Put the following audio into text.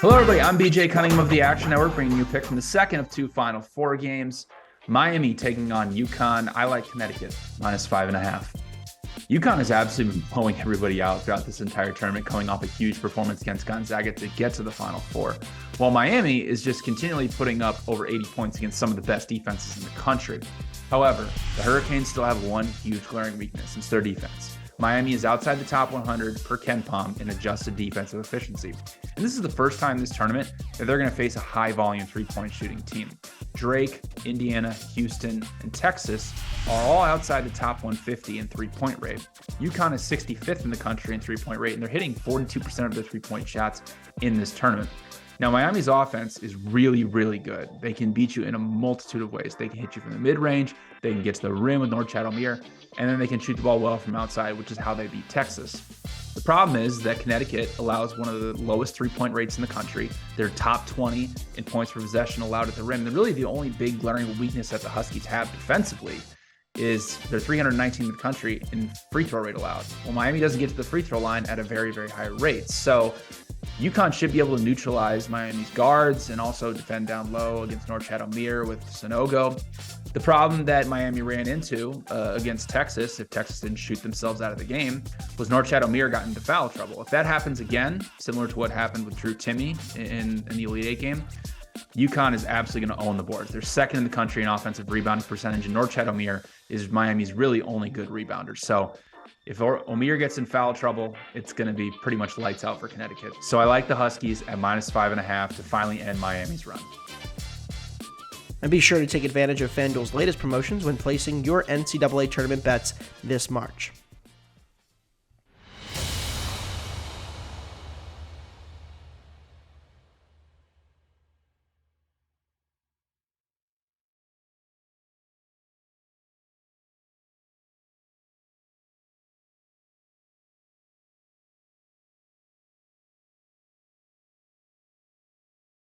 Hello, everybody. I'm BJ Cunningham of the Action Network, bringing you a pick from the second of two Final Four games. Miami taking on UConn. I like Connecticut, -5.5. UConn has absolutely been blowing everybody out throughout this entire tournament, coming off a huge performance against Gonzaga to get to the Final Four, while Miami is just continually putting up over 80 points against some of the best defenses in the country. However, the Hurricanes still have one huge glaring weakness. It's their defense. Miami is outside the top 100 per KenPom in adjusted defensive efficiency. And this is the first time this tournament that they're going to face a high-volume three-point shooting team. Drake, Indiana, Houston, and Texas are all outside the top 150 in three-point rate. UConn is 65th in the country in three-point rate, and they're hitting 42% of their three-point shots in this tournament. Now, Miami's offense is really, really good. They can beat you in a multitude of ways. They can hit you from the mid-range, they can get to the rim with Norchad Omier, and then they can shoot the ball well from outside, which is how they beat Texas. The problem is that Connecticut allows one of the lowest three-point rates in the country. They're top 20 in points per possession allowed at the rim. And really the only big glaring weakness that the Huskies have defensively is they're 319 in the country in free throw rate allowed. Well, Miami doesn't get to the free throw line at a very, very high rate. So UConn should be able to neutralize Miami's guards and also defend down low against Norchad Omier with Sanogo. The problem that Miami ran into against Texas, if Texas didn't shoot themselves out of the game, was Norchad Omier got into foul trouble. If that happens again, similar to what happened with Drew Timme in the Elite Eight game, UConn is absolutely going to own the boards. They're second in the country in offensive rebounding percentage, and Norchad Omier is Miami's really only good rebounder. So if Omier gets in foul trouble, it's going to be pretty much lights out for Connecticut. So I like the Huskies at -5.5 to finally end Miami's run. And be sure to take advantage of FanDuel's latest promotions when placing your NCAA tournament bets this March.